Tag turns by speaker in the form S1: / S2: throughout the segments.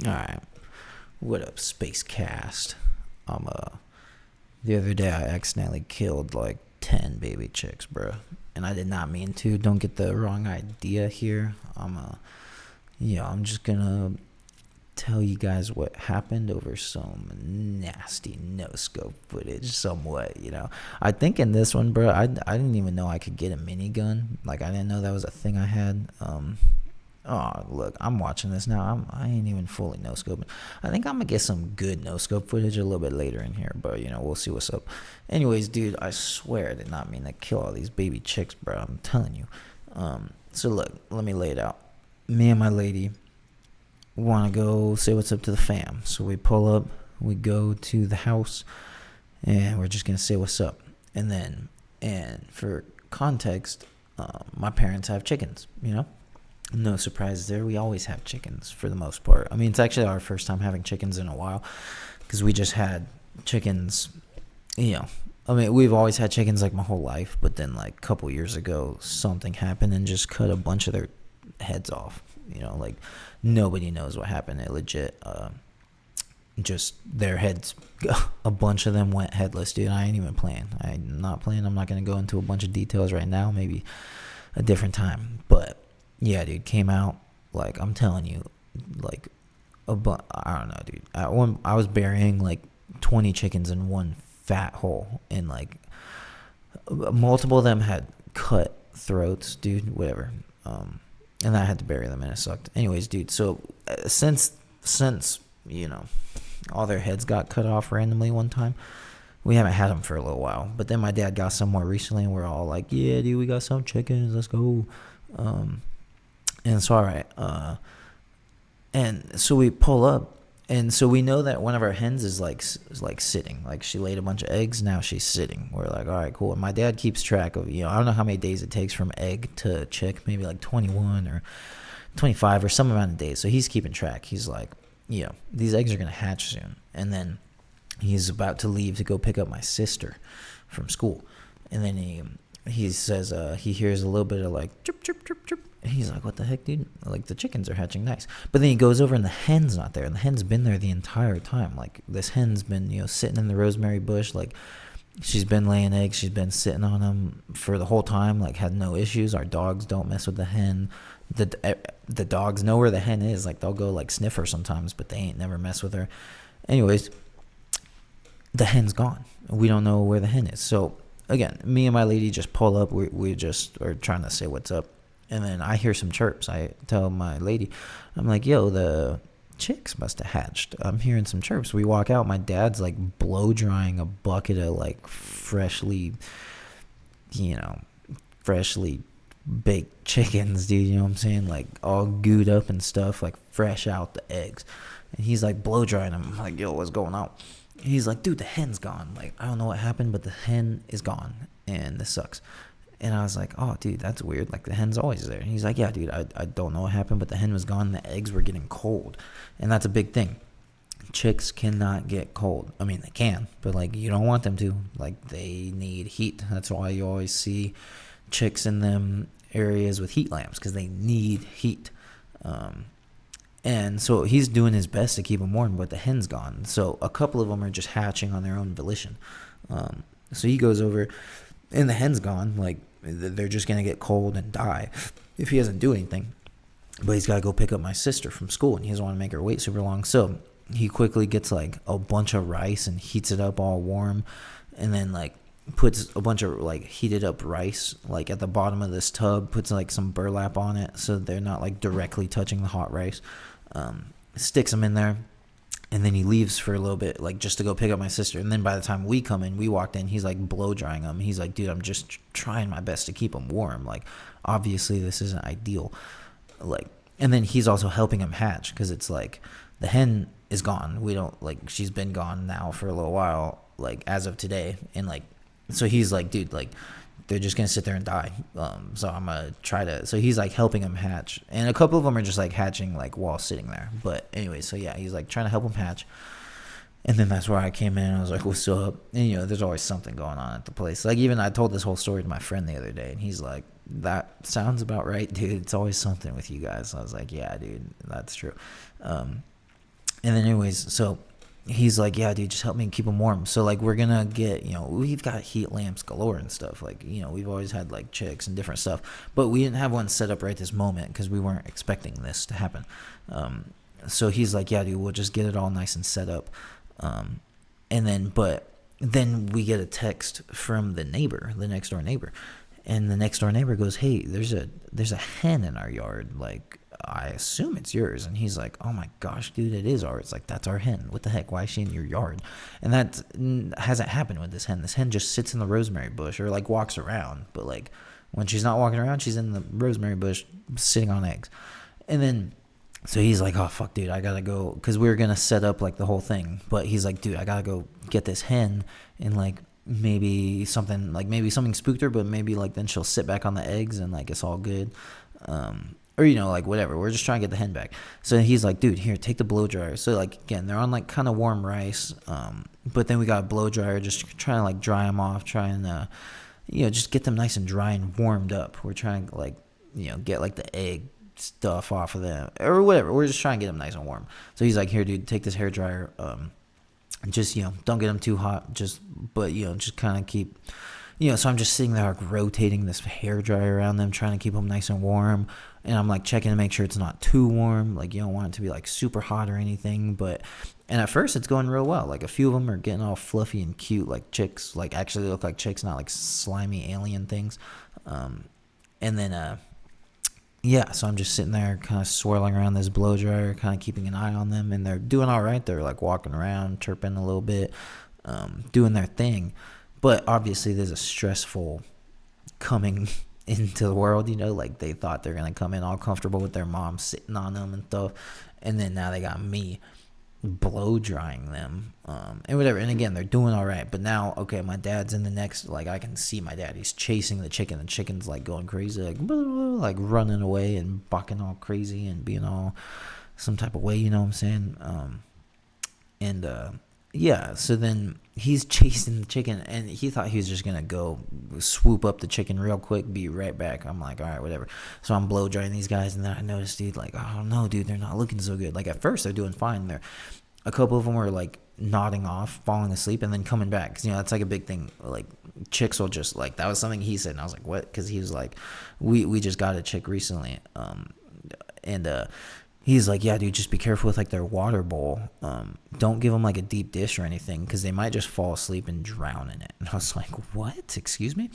S1: Alright, what up, Space Cast? The other day I accidentally killed like 10 baby chicks, bro. And I did not mean to. Don't get the wrong idea here. I'm just gonna tell you guys what happened over some nasty no scope footage, somewhat. I think in this one, bro, I didn't even know I could get a minigun. Like, I didn't know that was a thing I had. Oh, look, I'm watching this now. I ain't even fully no scoping. I think I'm gonna get some good no scope footage a little bit later in here, but we'll see what's up. Anyways, dude, I swear I did not mean to kill all these baby chicks, bro. I'm telling you. So look, let me lay it out. Me and my lady want to go say what's up to the fam. So we pull up, we go to the house, and we're just gonna say what's up. And for context, my parents have chickens. No surprises there. We always have chickens for the most part. I mean, it's actually our first time having chickens in a while because we just had chickens. I mean, we've always had chickens like my whole life, but then like a couple years ago, something happened and just cut a bunch of their heads off. Like nobody knows what happened. It legit, just their heads, a bunch of them went headless, dude. I ain't even playing. I'm not playing. I'm not gonna go into a bunch of details right now. Maybe a different time, but. Yeah, dude, came out, like, I'm telling you, like, I don't know, dude. I was burying, like, 20 chickens in one fat hole, and, like, multiple of them had cut throats, dude, whatever. And I had to bury them, and it sucked. Anyways, dude, so since, all their heads got cut off randomly one time, we haven't had them for a little while. But then my dad got some more recently, and we're all like, yeah, dude, we got some chickens, let's go. And it's all right. And so we pull up, and so we know that one of our hens is like sitting. Like, she laid a bunch of eggs, now she's sitting. We're like, all right, cool. And my dad keeps track of, I don't know how many days it takes from egg to chick, maybe like 21 or 25 or some amount of days. So he's keeping track. He's like, these eggs are going to hatch soon. And then he's about to leave to go pick up my sister from school. And then he says he hears a little bit of like chirp, chirp, chirp, chirp. And he's like, what the heck, dude? Like, the chickens are hatching nice. But then he goes over and the hen's not there. And the hen's been there the entire time. Like, this hen's been, sitting in the rosemary bush. Like, she's been laying eggs. She's been sitting on them for the whole time. Like, had no issues. Our dogs don't mess with the hen. The dogs know where the hen is. Like, they'll go, like, sniff her sometimes, but they ain't never mess with her. Anyways, the hen's gone. We don't know where the hen is. So, again, me and my lady just pull up. We just are trying to say what's up. And then I hear some chirps. I tell my lady, I'm like, yo, the chicks must have hatched. I'm hearing some chirps. We walk out. My dad's like blow drying a bucket of like freshly baked chickens, dude. You know what I'm saying? Like all gooed up and stuff, like fresh out the eggs. And he's like blow drying them. I'm like, yo, what's going on? He's like, dude, the hen's gone. Like, I don't know what happened, but the hen is gone. And this sucks. And I was like, oh, dude, that's weird. Like, the hen's always there. And he's like, yeah, dude, I don't know what happened, but the hen was gone and the eggs were getting cold. And that's a big thing. Chicks cannot get cold. I mean, they can, but, like, you don't want them to. Like, they need heat. That's why you always see chicks in them areas with heat lamps, because they need heat. And so he's doing his best to keep them warm, but the hen's gone. So a couple of them are just hatching on their own volition. So he goes over, and the hen's gone. Like, they're just going to get cold and die if he doesn't do anything. But he's got to go pick up my sister from school, and he doesn't want to make her wait super long. So he quickly gets, like, a bunch of rice and heats it up all warm, and then, like, puts a bunch of, like, heated up rice, like, at the bottom of this tub, puts, like, some burlap on it so they're not, like, directly touching the hot rice. Sticks them in there. And then he leaves for a little bit, like, just to go pick up my sister. And then by the time we come in, we walked in, he's, like, blow drying them. He's like, dude, I'm just trying my best to keep them warm. Like, obviously this isn't ideal. Like, and then he's also helping him hatch, because it's, like, the hen is gone. We don't, like, she's been gone now for a little while, like, as of today. And, like, so he's like, dude, like, they're just going to sit there and die. So I'm going to try to... So he's, like, helping them hatch. And a couple of them are just, like, hatching, like, while sitting there. But anyway, so, yeah, he's, like, trying to help them hatch. And then that's where I came in, and I was like, what's up? And, there's always something going on at the place. Like, even I told this whole story to my friend the other day, and he's like, that sounds about right, dude. It's always something with you guys. I was like, yeah, dude, that's true. And then anyways, so he's like, yeah, dude, just help me keep them warm. So like we're gonna get, we've got heat lamps galore and stuff. Like, we've always had like chicks and different stuff, but we didn't have one set up right this moment because we weren't expecting this to happen. So he's like, yeah, dude, we'll just get it all nice and set up. And then we get a text from the next door neighbor, and the next door neighbor goes, hey, there's a hen in our yard. Like, I assume it's yours. And he's like, oh my gosh, dude, it is ours. Like, that's our hen. What the heck? Why is she in your yard? And that hasn't happened with this hen. This hen just sits in the rosemary bush or like walks around. But like when she's not walking around, she's in the rosemary bush sitting on eggs. And then, so he's like, oh fuck, dude, I gotta go. Cause we were gonna set up like the whole thing. But he's like, dude, I gotta go get this hen and like, maybe something spooked her, but maybe like then she'll sit back on the eggs and like it's all good. Or like whatever, we're just trying to get the hen back. So he's like, dude, here, take the blow dryer. So like again, they're on like kind of warm rice, but then we got a blow dryer, just trying to like dry them off, trying to just get them nice and dry and warmed up. We're trying to like get like the egg stuff off of them or whatever. We're just trying to get them nice and warm. So he's like, here, dude, take this hair dryer, just don't get them too hot, just kind of keep so I'm just sitting there like rotating this hair dryer around them, trying to keep them nice and warm. And I'm like checking to make sure it's not too warm. Like, you don't want it to be like super hot or anything. And at first it's going real well. Like a few of them are getting all fluffy and cute, like chicks, like actually look like chicks, not like slimy alien things. And then, so I'm just sitting there kind of swirling around this blow dryer, kind of keeping an eye on them. And they're doing all right. They're like walking around, chirping a little bit, doing their thing. But obviously there's a stressful coming into the world, like they thought they're gonna come in all comfortable with their mom sitting on them and stuff, and then now they got me blow drying them, and whatever. And again, they're doing all right, but now, okay, my dad's in the next, like I can see my dad, he's chasing the chicken. The chicken's like going crazy, like blah, blah, blah, like running away and bucking all crazy and being all some type of way, you know what I'm saying? So then he's chasing the chicken, and he thought he was just gonna go swoop up the chicken real quick, be right back. I'm like, all right, whatever. So I'm blow drying these guys, and then I noticed, dude, like, oh no, dude, they're not looking so good. Like at first they're doing fine. A couple of them were like nodding off, falling asleep, and then coming back. 'Cause, that's like a big thing. Like chicks will just like, that was something he said, and I was like, what? Because he was like, we just got a chick recently, he's like, yeah, dude, just be careful with like their water bowl. Don't give them like a deep dish or anything, because they might just fall asleep and drown in it. And I was like, what? Excuse me?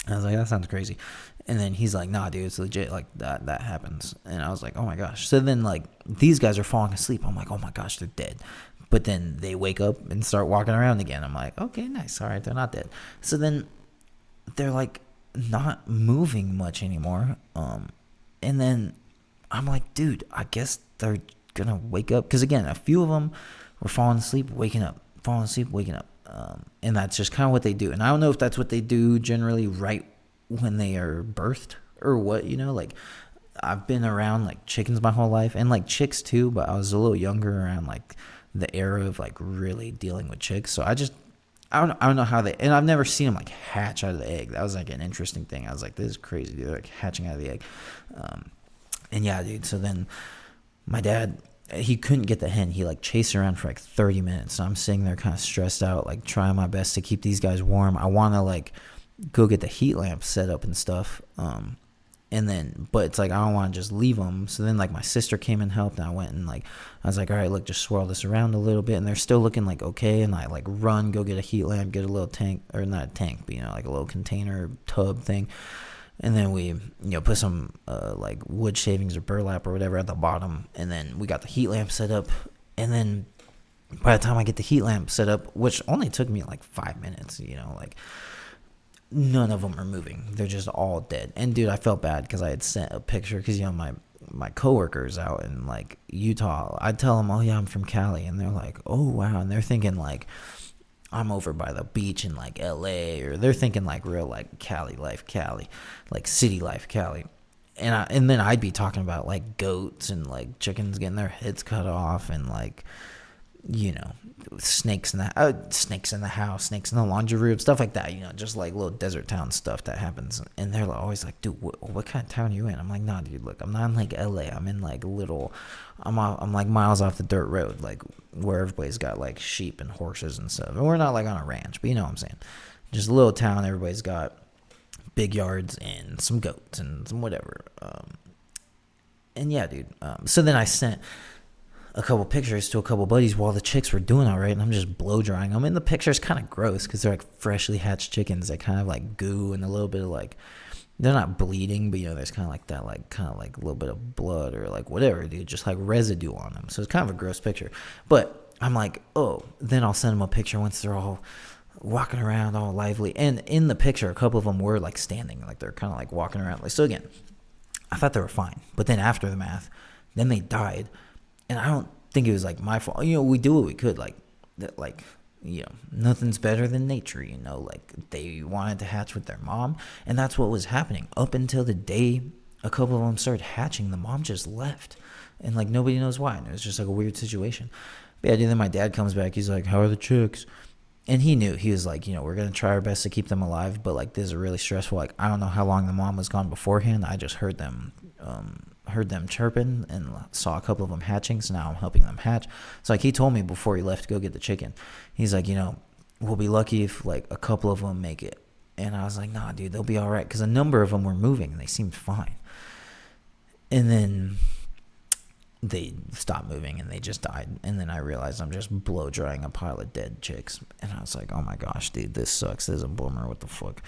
S1: I was like, that sounds crazy. And then he's like, nah, dude, it's legit. Like that happens. And I was like, oh my gosh. So then like these guys are falling asleep. I'm like, oh my gosh, they're dead. But then they wake up and start walking around again. I'm like, okay, nice. All right, they're not dead. So then they're like not moving much anymore. And then I'm like, dude, I guess they're gonna wake up, because again, a few of them were falling asleep, waking up, falling asleep, waking up, and that's just kind of what they do. And I don't know if that's what they do generally right when they are birthed or what, like I've been around like chickens my whole life, and like chicks too, but I was a little younger around like the era of like really dealing with chicks. So I don't know how they, and I've never seen them like hatch out of the egg. That was like an interesting thing. I was like, this is crazy, dude. They're like hatching out of the egg. And yeah, dude, so then my dad, he couldn't get the hen. He like chased around for like 30 minutes. So I'm sitting there kind of stressed out, like trying my best to keep these guys warm. I want to like go get the heat lamp set up and stuff. But it's like, I don't want to just leave them. So then like my sister came and helped, and I went and like, I was like, all right, look, just swirl this around a little bit. And they're still looking like okay. And I like go get a heat lamp, get a little tank, or not a tank, but like a little container tub thing. And then we, put some like wood shavings or burlap or whatever at the bottom. And then we got the heat lamp set up. And then by the time I get the heat lamp set up, which only took me like 5 minutes, like none of them are moving. They're just all dead. And dude, I felt bad because I had sent a picture, because my coworkers out in like Utah. I'd tell them, oh yeah, I'm from Cali, and they're like, oh wow, and they're thinking like I'm over by the beach in like LA, or they're thinking like real like Cali life, Cali, like city life, Cali. And then I'd be talking about like goats and like chickens getting their heads cut off, and like you know, snakes in the house, snakes in the laundry room, stuff like that. You know, just like little desert town stuff that happens. And they're always like, dude, what kind of town are you in? I'm like, nah, dude, look, I'm not in like LA. I'm in like I'm like miles off the dirt road, like where everybody's got like sheep and horses and stuff. And we're not like on a ranch, but you know what I'm saying. Just a little town. Everybody's got big yards and some goats and some whatever. And yeah, dude. So then I sent a couple pictures to a couple buddies while the chicks were doing all right, and I'm just blow drying them. And the picture's kind of gross because they're like freshly hatched chickens that kind of like goo and a little bit of like, they're not bleeding, but you know, there's kind of like that, like kind of like a little bit of blood or like whatever, dude, just like residue on them. So it's kind of a gross picture. But I'm like, oh, then I'll send them a picture once they're all walking around all lively. And in the picture, a couple of them were like standing, like they're kind of like walking around. Like, so again, I thought they were fine. But then after the math, then they died. And I don't think it was like my fault. You know, we do what we could. Like, you know, nothing's better than nature. You know, like they wanted to hatch with their mom, and that's what was happening up until the day a couple of them started hatching. The mom just left, and like nobody knows why. And it was just like a weird situation. But yeah, then my dad comes back. He's like, "How are the chicks?" And he knew. He was like, you know, we're gonna try our best to keep them alive, but like this is really stressful. Like I don't know how long the mom was gone beforehand. I just heard them chirping and saw a couple of them hatching, so now I'm helping them hatch. So like he told me before he left to go get the chicken, he's like, you know, we'll be lucky if like a couple of them make it. And I was like, nah, dude, they'll be all right, because a number of them were moving and they seemed fine. And then they stopped moving and they just died. And then I realized I'm just blow drying a pile of dead chicks, and I was like, oh my gosh, dude, this sucks. This is a bummer. What the fuck?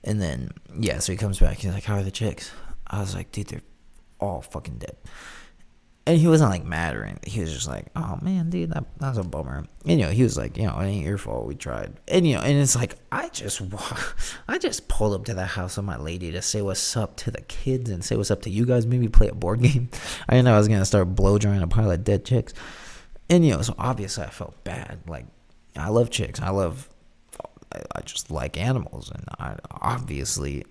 S1: And then yeah, so he comes back, he's like, how are the chicks? I was like, dude, they're all fucking dead. And he wasn't like mad or anything. He was just like, oh man, dude, that's a bummer. And you know, he was like, you know, it ain't your fault, we tried. And you know, and it's like I just pulled up to the house of my lady to say what's up to the kids and say what's up to you guys, maybe play a board game. I didn't know I was gonna start blow drying a pile of dead chicks. And you know, so obviously I felt bad. Like, I love chicks, I just like animals, and I obviously,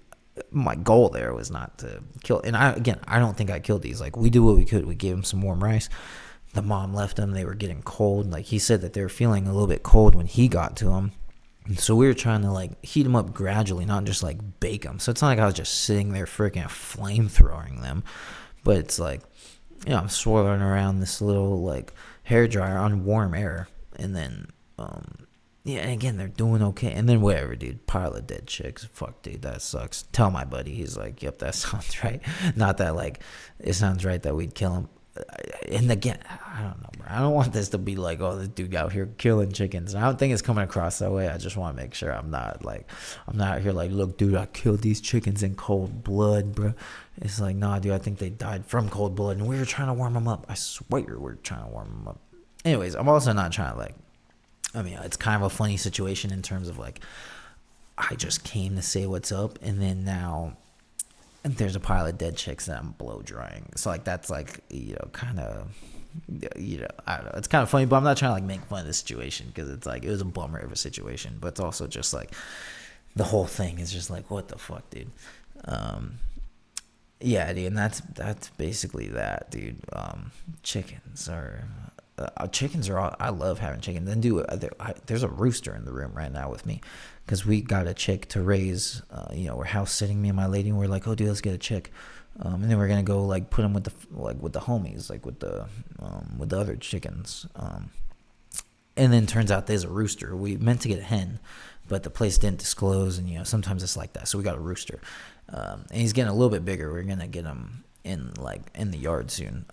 S1: my goal there was not to kill. And I don't think I killed these. Like, we do what we could. We gave them some warm rice. The mom left them. They were getting cold. Like, he said that they were feeling a little bit cold when he got to them. And so we were trying to like heat them up gradually, not just like bake them. So it's not like I was just sitting there freaking flamethrowing them, but it's like, you know, I'm swirling around this little like hair dryer on warm air, and then yeah, and again, they're doing okay. And then whatever, dude, pile of dead chicks. Fuck, dude, that sucks. Tell my buddy. He's like, yep, that sounds right. Not that, like, it sounds right that we'd kill him. And again, I don't know, bro. I don't want this to be like, oh, this dude out here killing chickens. And I don't think it's coming across that way. I just want to make sure I'm not out here like, look, dude, I killed these chickens in cold blood, bro. It's like, nah, dude, I think they died from cold blood. And we were trying to warm them up. I swear we were trying to warm them up. Anyways, I'm also not trying to, like, I mean, it's kind of a funny situation in terms of, like, I just came to say what's up, and then now there's a pile of dead chicks that I'm blow drying. So, like, that's, like, you know, kind of, you know, I don't know. It's kind of funny, but I'm not trying to, like, make fun of the situation, because it's, like, it was a bummer of a situation. But it's also just, like, the whole thing is just, like, what the fuck, dude? Yeah, dude, and that's basically that, dude. Chickens are... chickens are all, I love having chickens. And dude, there's a rooster in the room right now with me, because we got a chick to raise. You know, we're house sitting, me and my lady, and we're like, oh dude, let's get a chick, and then we're gonna go like put them with the homies, like with the other chickens. And then turns out there's a rooster. We meant to get a hen, but the place didn't disclose, and you know, sometimes it's like that. So we got a rooster, and he's getting a little bit bigger. We're gonna get him in the yard soon.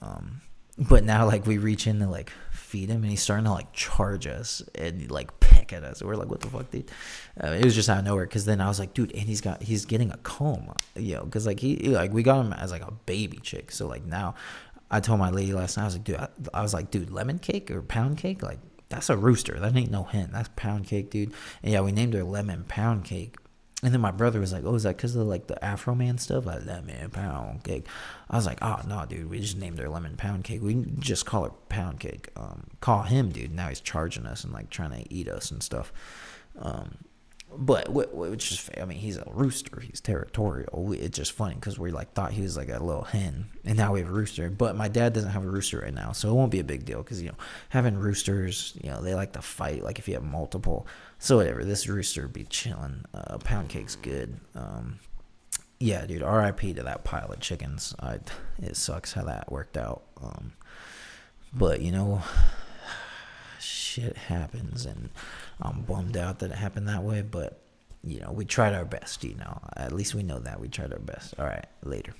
S1: But now, like, we reach in to, like, feed him, and he's starting to, like, charge us and, like, peck at us. We're like, what the fuck, dude? It was just out of nowhere, because then I was like, dude, and he's getting a comb, you know, because, like, we got him as, like, a baby chick. So, like, now, I told my lady last night, I was like, dude, lemon cake or pound cake? Like, that's a rooster. That ain't no hen. That's pound cake, dude. And, yeah, we named her Lemon Pound Cake. And then my brother was like, oh, is that because of, like, the Afro Man stuff? Like, Lemon Pound Cake. I was like, oh, no, dude, we just named her Lemon Pound Cake. We just call her Pound Cake. Call him, dude. Now he's charging us and, like, trying to eat us and stuff. But which is, I mean, he's a rooster. He's territorial. It's just funny because we like thought he was like a little hen, and now we have a rooster. But my dad doesn't have a rooster right now, so it won't be a big deal because having roosters, they like to fight. Like if you have multiple, so whatever. This rooster be chilling. Pound cake's good. Yeah, dude. R.I.P. to that pile of chickens. It sucks how that worked out. But shit happens, and I'm bummed out that it happened that way, but we tried our best. At least we know that we tried our best. All right, later.